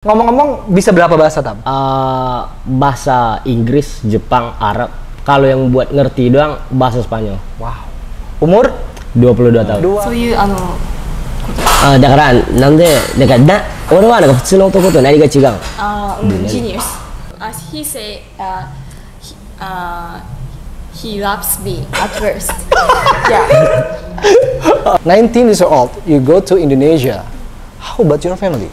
Ngomong-ngomong, bisa berapa bahasa, Tam? Bahasa Inggris, Jepang, Arab. Kalau yang buat ngerti doang, bahasa Spanyol. Wow. Umur? 22 tahun. そういうだからなんで俺はなんか普通の男と何が違う？genius. As he say, he loves me at first. Yeah. 19 years old, you go to Indonesia. How about your family?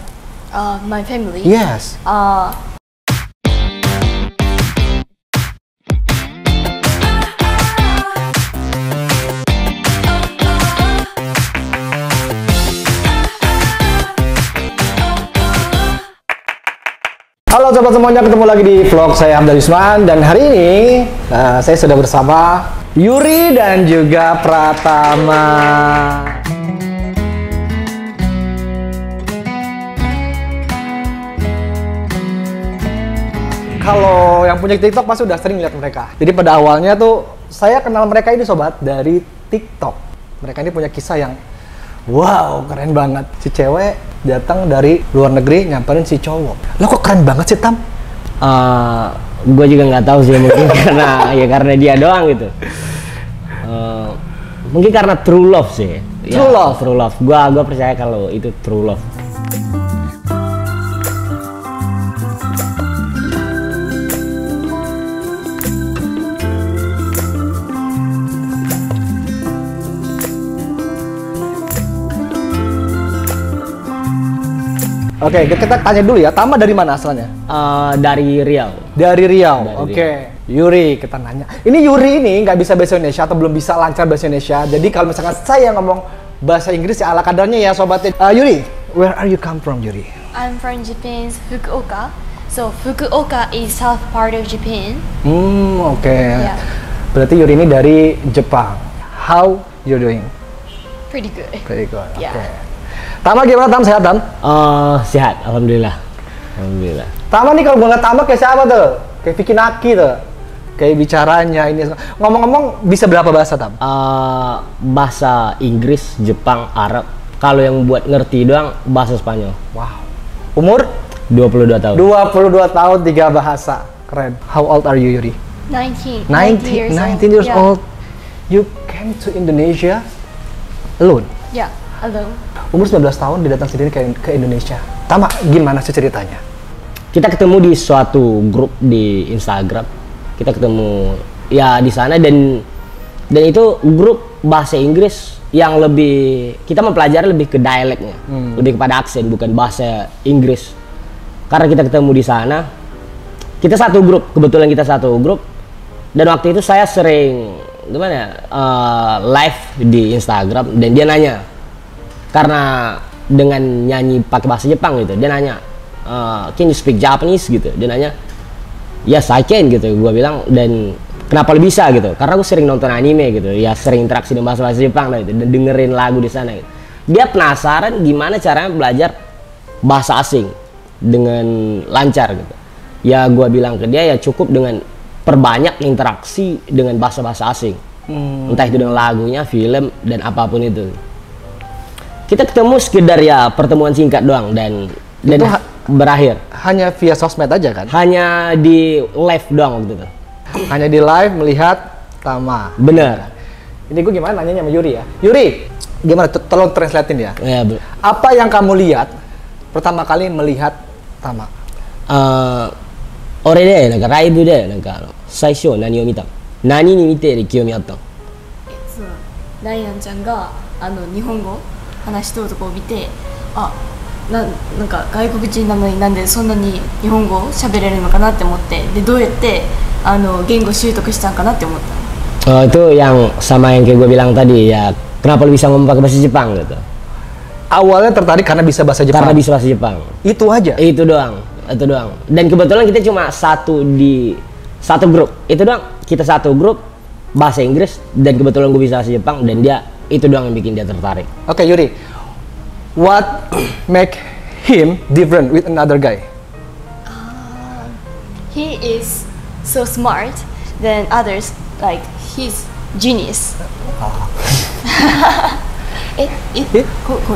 My family. Yes. Halo sobat semuanya, ketemu lagi di vlog saya Hamdan Yusman. Dan hari ini saya sudah bersama Yuri dan juga Pratama. Kalau yang punya TikTok pasti udah sering lihat mereka. Jadi pada awalnya tuh saya kenal mereka ini sobat dari TikTok. Mereka ini punya kisah yang wow, keren banget. Si cewek datang dari luar negeri nyamperin si cowok. Lo kok keren banget sih, Tam? Gue juga nggak tahu sih, mungkin karena dia doang gitu. Mungkin karena true love sih. True love. True love. Gua percaya kalau itu true love. Oke, kita tanya dulu ya. Tama dari mana asalnya? Dari Riau. Dari Riau. Oke. Yuri, kita nanya. Ini Yuri ini nggak bisa bahasa Indonesia atau belum bisa lancar bahasa Indonesia. Jadi kalau misalkan saya ngomong bahasa Inggris ya ala kadarnya ya sobatnya. Yuri, where are you come from, Yuri? I'm from Japan's Fukuoka. So Fukuoka is south part of Japan. Oke. Yeah. Berarti Yuri ini dari Jepang. How you doing? Pretty good. Very good. Yeah. Oke. Tama gimana, Tam? Sehat, Tam? Sehat, alhamdulillah. Alhamdulillah. Tama nih kalau gua nggak Tama kayak siapa tuh? Kayak Vicky Naki tuh. Kayak bicaranya ini. Ngomong-ngomong, bisa berapa bahasa, Tam? Bahasa Inggris, Jepang, Arab. Kalau yang buat ngerti doang, bahasa Spanyol. Wow. Umur? 22 tahun. 22 tahun, 3 bahasa. Keren. How old are you, Yuri? 19 19 years Yeah. old. You came to Indonesia alone? Yeah, alone. Umur 19 tahun, dia datang sendiri ke Indonesia. Tama, gimana sih ceritanya? Kita ketemu di suatu grup di Instagram. Kita ketemu ya di sana dan itu grup bahasa Inggris yang lebih kita mempelajari lebih ke dialeknya, lebih kepada aksen bukan bahasa Inggris. Karena kita ketemu di sana, kita satu grup, kebetulan kita satu grup. Dan waktu itu saya sering live di Instagram dan dia nanya, karena dengan nyanyi pakai bahasa Jepang gitu, dia nanya, can you speak Japanese gitu, dia nanya, yes I can gitu, gue bilang, dan kenapa lu bisa gitu, karena gue sering nonton anime gitu, ya sering interaksi dengan bahasa Jepang gitu, dan dengerin lagu di sana gitu. Dia penasaran gimana caranya belajar bahasa asing dengan lancar gitu. Ya gue bilang ke dia ya cukup dengan perbanyak interaksi dengan bahasa-bahasa asing, entah itu dengan lagunya, film, dan apapun itu. Kita ketemu sekedar ya pertemuan singkat doang dan berakhir. Hanya via sosmed aja kan? Hanya di live doang waktu itu. Hanya di live melihat Tama. Bener. Ini gue gimana nanyanya sama Yuri ya? Yuri, gimana? Tolong translatein ya. Ya, Apa yang kamu lihat pertama kali melihat Tama? 俺でなんかライブでなんか最初何を見た？何に見てで興味あったの？ダイアンちゃんが日本語話しとるとこを見て、なんか外国人なのになんでそんなに日本語喋れるのかなって思って、でどうやって言語習得したんかなって思った。Itu yang sama yang kayak gue bilang tadi ya, kenapa lu bisa ngomong pakai bahasa Jepang gitu? Awalnya tertarik karena bisa bahasa Jepang. Karena bisa bahasa Jepang. Itu aja. Itu doang. Dan kebetulan kita cuma satu grup. Itu doang. Kita satu grup bahasa Inggris dan kebetulan gue bisa bahasa Jepang dan dia itu doang yang bikin dia tertarik. Oke, Yuri. What make him different with another guy? He is so smart than others, like he's genius.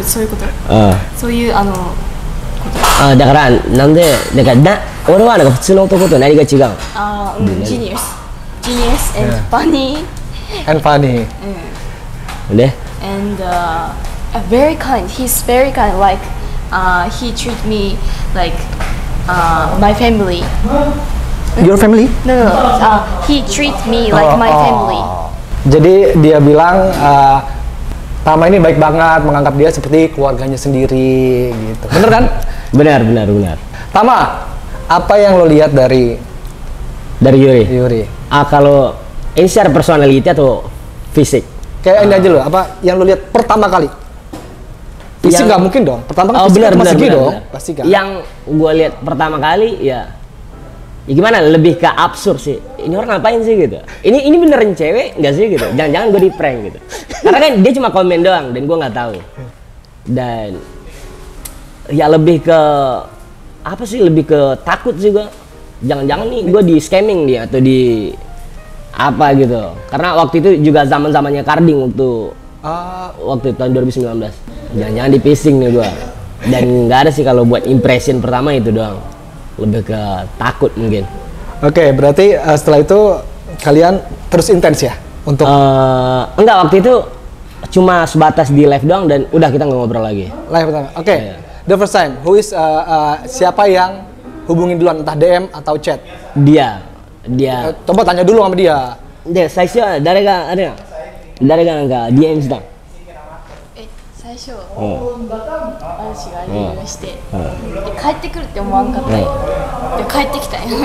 そういうこと？そういうだからなんでだから俺はなんか普通の男と何が違う？genius and funny And funny. Deh. and very kind. He's very kind. Like he treat me like my family. Your family? No. He treat me like my family. Jadi dia bilang Tama ini baik banget, menganggap dia seperti keluarganya sendiri gitu. Bener kan? Benar. Tama, apa yang lo lihat dari Yuri. Yuri? Kalau ini secara personality atau fisik? Kayak ini aja lo, apa yang lo lihat pertama kali? Fisik nggak mungkin dong. Pertama kan fisik benar. dong. Pasti kan. Yang gue lihat pertama kali ya gimana? Lebih ke absurd sih. Ini orang ngapain sih gitu? Ini beneran cewek nggak sih gitu? Jangan-jangan gue di prank gitu. Karena kan dia cuma komen doang dan gue nggak tahu. Dan ya lebih ke apa sih? Lebih ke takut sih gue. Jangan-jangan nih gue di scamming dia atau di apa gitu. Karena waktu itu juga zaman-zamannya carding waktu tahun 2019. Jangan-jangan di phishing nih gue. Dan nggak ada sih kalau buat impression pertama itu doang. Lebih ke takut mungkin. Oke, berarti setelah itu kalian terus intens ya untuk enggak, waktu itu cuma sebatas di live doang dan udah kita nggak ngobrol lagi. live pertama. Oke. Iya. The first time, who is siapa yang hubungin duluan, entah DM atau chat? Dia Coba tanya dulu sama dia. で最初は誰がなんか DM した？最初、私が DM して、で帰ってくるって思わんかった。で帰ってきたよ、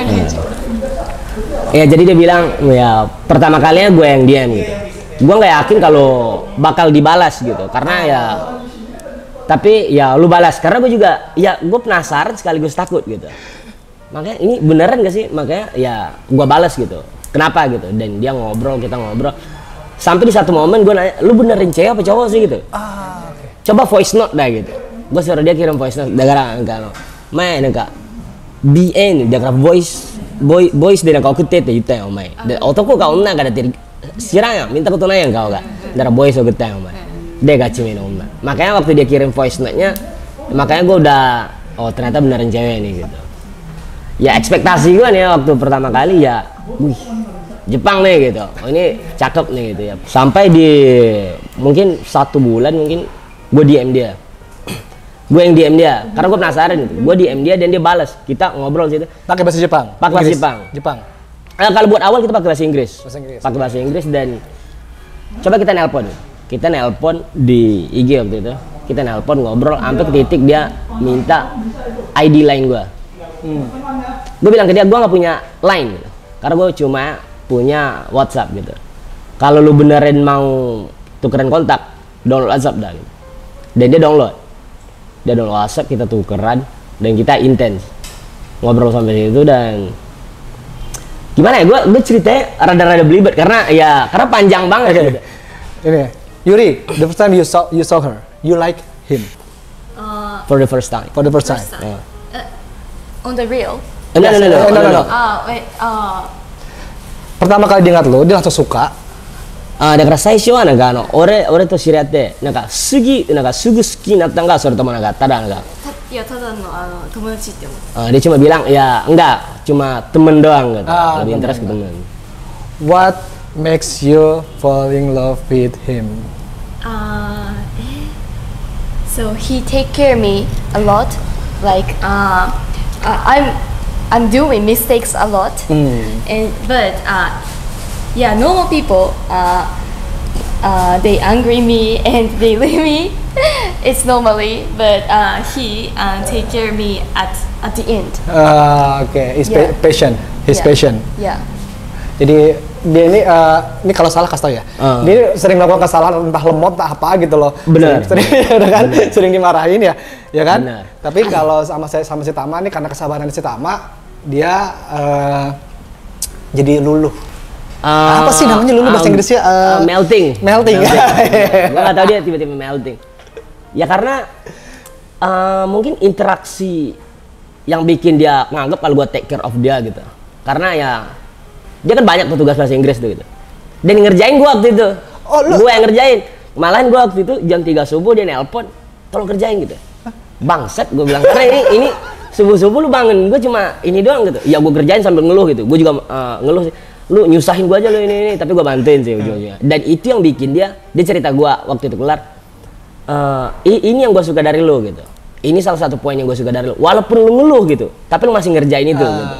Ya jadi dia bilang ya pertama kalinya gue yang DM gitu. Gue nggak yakin kalau bakal dibalas gitu karena ya tapi ya lu balas karena gue juga ya gue penasaran sekaligus takut gitu. Makanya ini beneran gak sih? Makanya ya gue balas gitu. Kenapa gitu? Dan dia kita ngobrol. Sampai di satu momen gue nanya, lu benerin cewek apa cowok sih gitu? Coba voice note dah gitu. Gue suruh dia kirim voice note. Dagara enggak main enggak. DN dagara voiceでなんか送ってって言ったよお前。で男か女かだって知らんやん。見たことないやん顔が。だからボイス送ったよお前。Dia gak cewek女. Makanya waktu dia kirim voice note-nya, makanya gue udah ternyata beneran cewek nih gitu. Ya ekspektasi gue nih waktu pertama kali ya, wih Jepang nih gitu. Oh ini cakep nih gitu ya. Sampai di mungkin 1 bulan mungkin gue DM dia. Gue yang DM dia karena gue penasaran gitu. Gue DM dia dan dia balas. Kita ngobrol situ. Pakai bahasa Jepang. Pakai bahasa Jepang. Kalau buat awal kita pakai bahasa Inggris. Pakai bahasa Inggris dan coba kita nelpon. Kita nelpon di IG waktu itu. Kita nelpon ngobrol sampai ke titik dia minta ID line gue. Gue bilang ke dia gue nggak punya line gitu. Karena gue cuma punya WhatsApp gitu. Kalau lu beneran mau tukeran kontak, download WhatsApp dah gitu. Dan dia download WhatsApp, kita tukeran dan kita intens ngobrol sampai situ. Dan gimana ya, gue ceritanya rada-rada belibet karena panjang banget gitu. Ini Yuri, the first time you saw her, you like him for the first time. On the real. No. Wait. Pertama kali dia ngeliat lo, dia langsung suka. だから最初はなんか俺と知り合ってなんかすぐ好きになったんかそれともなんかただなんかいやただの友達って思う。 dia cuma bilang ya enggak cuma temen doang gitu. Lebih interest ke temen. What makes you fall in love with him? So he take care of me a lot. Like I'm doing mistakes a lot. But normal people they angry me and they leave me. It's normally, but he take care of me at the end. Okay, patient. He's patient. Yeah. Jadi dia ini kalau salah kasih tau ya. Dia sering melakukan kesalahan entah lemot entah apa gitu loh. Benar. Sering dimarahin ya kan? Benar. Tapi kalau sama si Tama nih karena kesabaran si Tama, dia jadi luluh. Apa sih namanya luluh bahasa Inggrisnya? Melting. Gue nggak tahu dia tiba-tiba melting. Ya karena mungkin interaksi yang bikin dia nganggep kalau gue take care of dia gitu. Karena ya dia kan banyak petugas bahasa Inggris tuh gitu. Dan ngerjain gue waktu itu. Gue yang ngerjain. Malahan gue waktu itu jam 3 subuh dia nelpon, tolong kerjain gitu. bangsat gue bilang, karena ini subuh-subuh lu bangun, gue cuma ini doang gitu. Ya gue kerjain sambil ngeluh gitu. Gue juga ngeluh sih. Lu nyusahin gue aja lu ini, tapi gue bantuin sih ujung-ujungnya. Dan itu yang bikin dia cerita gue waktu itu kelar. Ini yang gue suka dari lu gitu. Ini salah satu poin yang gue suka dari lu. Walaupun lu ngeluh gitu, tapi lu masih ngerjain itu gitu.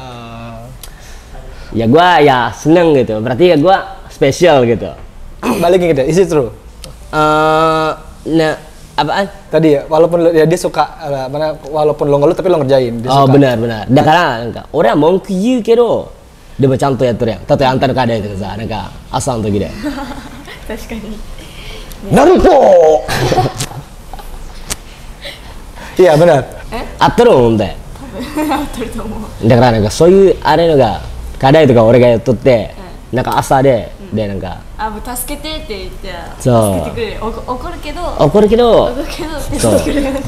Ya gue ya seneng gitu. Berarti ya gue spesial gitu. Balikin gitu, is it true? Nah, apaan? Tadi ya, walaupun ya dia suka walaupun lo ngeluh tapi lo ngerjain. Dia suka. Benar. Daから俺は文句言うけど、でもちゃんとやっとるやん。例えばあんたの課題とかさ、朝の時で。確かに。ナルトIya benar. 合っとるもんで。合ってると思う。だからそういうあれのが課題とか俺がやっとって、朝でもう助けてって言ってそう助けてくれる。怒るけど手そう伝ってくれる。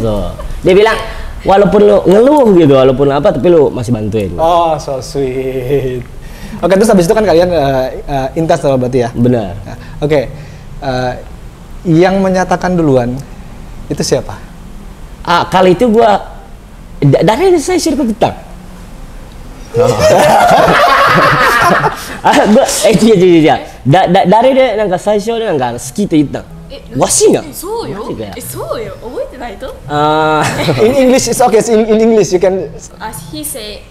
dia bilang walaupun lu ngeluh gitu, walaupun apa tapi lu masih bantuin. Oh, so sweet. Oke, terus habis itu kan kalian intens loh berarti ya? Benar. Oke, yang menyatakan duluan itu siapa? Kali itu gua dari saya share ke kita. Dari dia最初で好きと言った。わしが。そうよ。そうよ。覚えてないとIn English, it's okay. In English, you can. He say,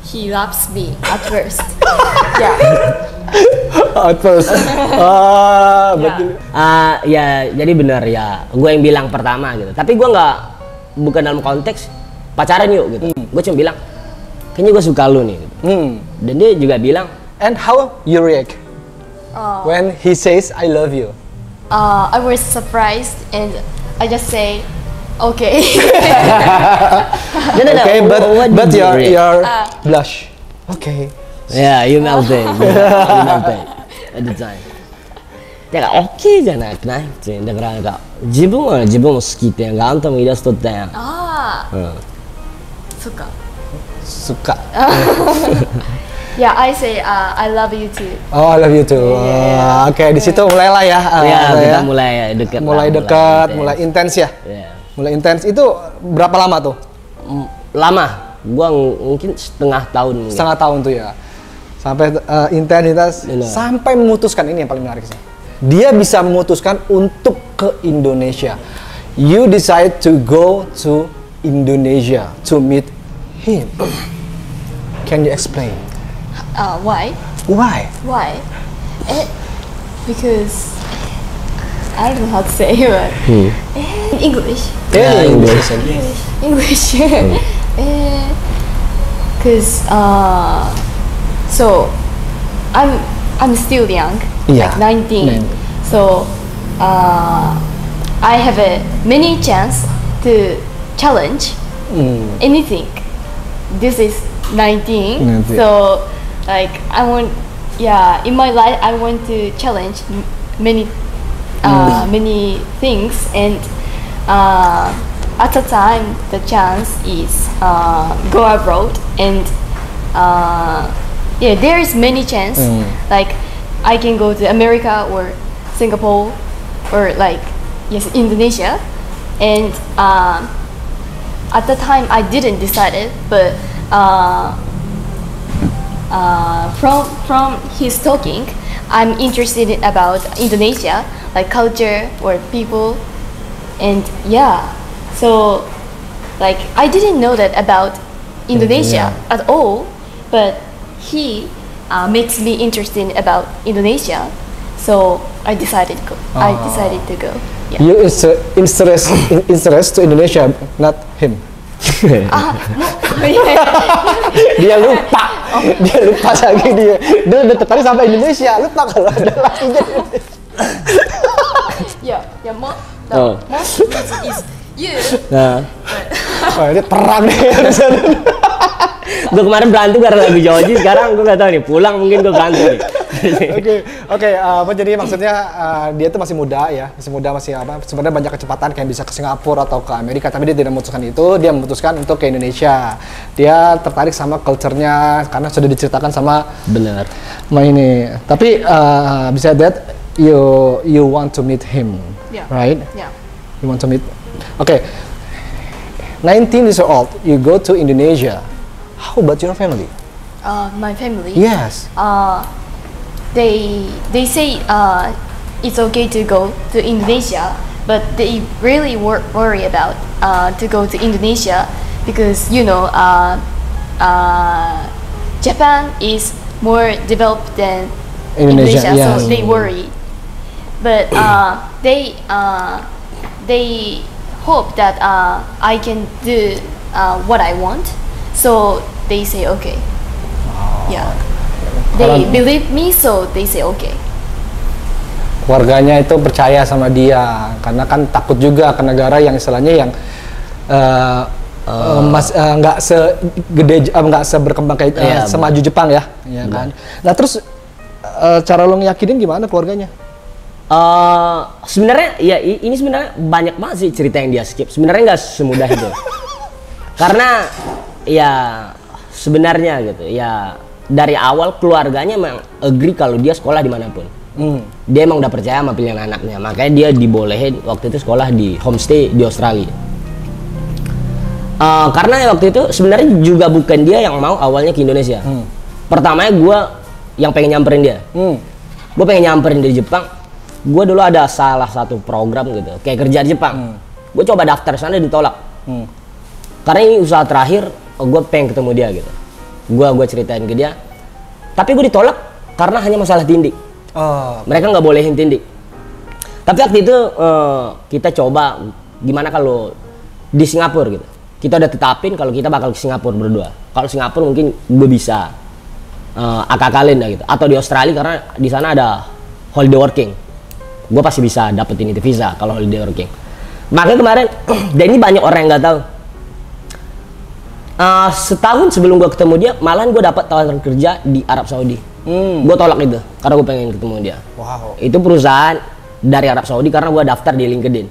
he loves me at first. Yeah. At first. Betul. Ya, jadi benar ya. Gue yang bilang pertama gitu. Tapi gue bukan dalam konteks pacaran yuk gitu. Gue cuma bilang, kayaknya gue suka lu nih. Gitu. Dan dia juga bilang. And how you react when he says I love you? I was surprised and I just say, okay. Okay, but your blush. Okay. Yeah, you melted. You melted at the time. だから OK じゃなくない？だから自分は自分も好きってあんたも言い出しとったやん。そっか。Suka. Yeah, I say I love you too. Oh, I love you too. Yeah. Oke, di situ mulailah ya. Kita mulai dekat. Mulai intens ya. Mulai intens itu berapa lama tuh? Lama. Gua mungkin setengah tahun. Setengah tahun tuh ya. Sampai intensitas sampai memutuskan, ini yang paling menarik sih. Dia bisa memutuskan untuk ke Indonesia. You decide to go to Indonesia to meet him. Can you explain? Why? Why? Because I don't know how to say, but English. Yeah, English. Because so I'm still young, like 19. So I have many chance to challenge anything. This is 19. So like I want, in my life I want to challenge many things, and at the time the chance is go abroad, and there is many chance, like I can go to America or Singapore or Indonesia, and at the time I didn't decide it, but from his talking, I'm interested about Indonesia, like culture or people, and so like I didn't know that about Indonesia at all, but he makes me interested about Indonesia, so I decided to go. Yeah. You interest to Indonesia, not him. Dia lupa lagi dia udah tertarik sampai Indonesia, lupa kalau ada lakinya. Most reason is you. Wah, ini perang nih. Gue kemarin berantem karena lagu Joji, sekarang gue gak tahu nih, pulang mungkin gue berantem nih. Oke, jadi maksudnya dia tuh masih muda ya, sebenarnya banyak kecepatan kayak bisa ke Singapura atau ke Amerika, tapi dia tidak memutuskan itu, dia memutuskan untuk ke Indonesia. Dia tertarik sama culture-nya karena sudah diceritakan sama ini. Tapi besides that, you want to meet him, right? Yeah. You want to meet? Okay. 19 years old, you go to Indonesia. How about your family? My family. Yes. They say it's okay to go to Indonesia, but they really worry about to go to Indonesia because Japan is more developed than Indonesia, yes. so they worry. But they hope that I can do what I want, so they say okay. Yeah, they believe me, so they say okay. Keluarganya itu percaya sama dia karena kan takut juga ke negara yang istilahnya yang nggak segede nggak seberkembang kayak semaju Jepang ya, ya kan. Nah terus cara lo ngeyakinin gimana keluarganya? Sebenarnya ya ini sebenarnya banyak banget sih cerita yang dia skip. Sebenarnya nggak semudah itu. Karena ya sebenarnya gitu ya dari awal keluarganya emang agree kalau dia sekolah dimanapun. Dia emang udah percaya sama pilihan anaknya, makanya dia dibolehin waktu itu sekolah di homestay di Australia. Karena waktu itu sebenarnya juga bukan dia yang mau awalnya ke Indonesia. Pertamanya gue yang pengen nyamperin dia. Gue pengen nyamperin dari Jepang. Gue dulu ada salah satu program gitu, kayak kerja di Jepang. Gue coba daftar sana ditolak. Karena ini usaha terakhir, gue pengen ketemu dia gitu. Gue ceritain ke dia. Tapi gue ditolak karena hanya masalah tindik. Mereka nggak bolehin tindik. Tapi waktu itu kita coba gimana kalau di Singapura gitu. Kita udah tetapin kalau kita bakal ke Singapura berdua. Kalau Singapura mungkin gue bisa akakalin dah gitu. Atau di Australia karena di sana ada holiday working. Gue pasti bisa dapetin itu visa kalau holiday working. Makanya kemarin, dan ini banyak orang yang nggak tahu. Setahun sebelum gue ketemu dia, malahan gue dapat tawaran kerja di Arab Saudi. Gue tolak itu karena gue pengen ketemu dia. Wow. Itu perusahaan dari Arab Saudi karena gue daftar di LinkedIn.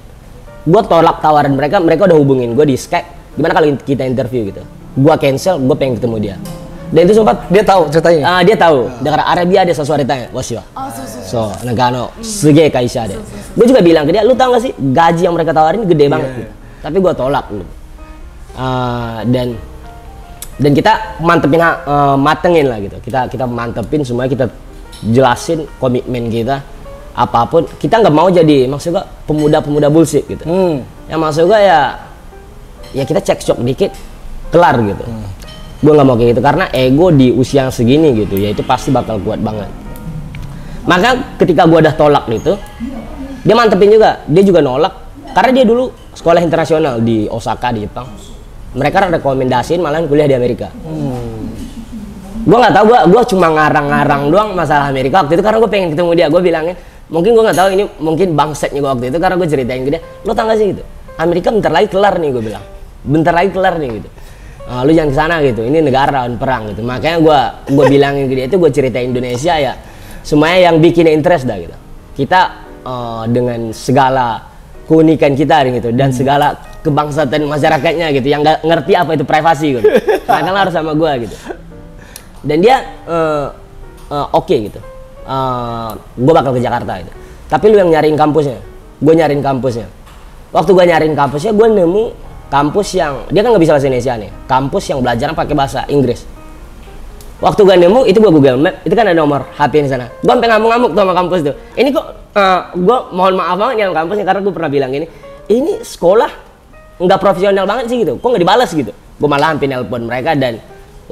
Gue tolak tawaran mereka udah hubungin gue di Skype. Gimana kalau kita interview gitu? Gue cancel, gue pengen ketemu dia. Dan itu sempat dia tahu ceritanya. Dia tahu. Dengan Arabia ada sesuatu ditanya, wasyo. So, negano, sege kaisha deh. Gue juga bilang ke dia, lu tau gak sih gaji yang mereka tawarin gede banget. Gitu. Tapi gue tolak lu. Dan kita matengin lah gitu. Kita mantepin semuanya, kita jelasin komitmen kita apapun. Kita nggak mau jadi maksud gue pemuda bullshit gitu. Yang maksud gue ya kita cekcok dikit kelar gitu. Gue nggak mau kayak gitu karena ego di usia yang segini gitu ya itu pasti bakal kuat banget. Maka ketika gue udah tolak gitu, dia mantepin juga. Dia juga nolak karena dia dulu sekolah internasional di Osaka di Jepang. Mereka rekomendasiin malahan kuliah di Amerika. Gue nggak tahu, gue cuma ngarang-ngarang doang masalah Amerika waktu itu karena gue pengen ketemu dia. Gue bilangin, mungkin gue nggak tahu ini mungkin bangsetnya gue waktu itu karena gue ceritain ke dia, lo tau gak sih gitu, Amerika bentar lagi kelar nih, gue bilang, bentar lagi kelar nih gitu. Lu jangan kesana gitu, ini negara lawan perang gitu. Makanya gue bilangin ke dia itu, gue ceritain Indonesia ya, semuanya yang bikin interest dah gitu. Kita dengan segala keunikan kita gitu dan segala kebangsaan masyarakatnya gitu yang nggak ngerti apa itu privasi gitu. Makanya harus sama gue gitu. Dan dia oke gitu. Gue bakal ke Jakarta gitu. Tapi lu yang nyariin kampusnya, gue nyariin kampusnya. Waktu gue nyariin kampusnya, gue nemu kampus yang dia kan nggak bisa bahasa Indonesia nih. Kampus yang belajar pakai bahasa Inggris. Waktu gue nemu itu gue Google Map, itu kan ada nomor HP di sana. Gue sampai ngamuk-ngamuk tuh sama kampus tuh. Ini kok gue mohon maaf banget yang kampusnya karena gue pernah bilang ini sekolah nggak profesional banget sih gitu. Kok nggak dibalas gitu? Gue malah hampir nelpon mereka dan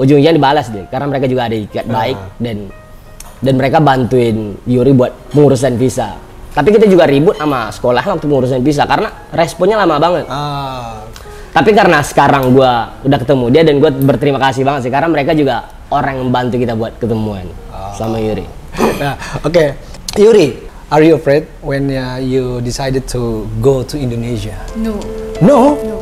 ujungnya dibalas deh karena mereka juga ada ikat baik dan mereka bantuin Yuri buat pengurusan visa. Tapi kita juga ribut sama sekolah waktu pengurusan visa karena responnya lama banget. Tapi karena sekarang gue udah ketemu dia dan gue berterima kasih banget sih karena mereka juga orang yang membantu kita buat ketemuan sama Yuri. Nah, oke. Yuri, are you afraid when you decided to go to Indonesia? No. No? No.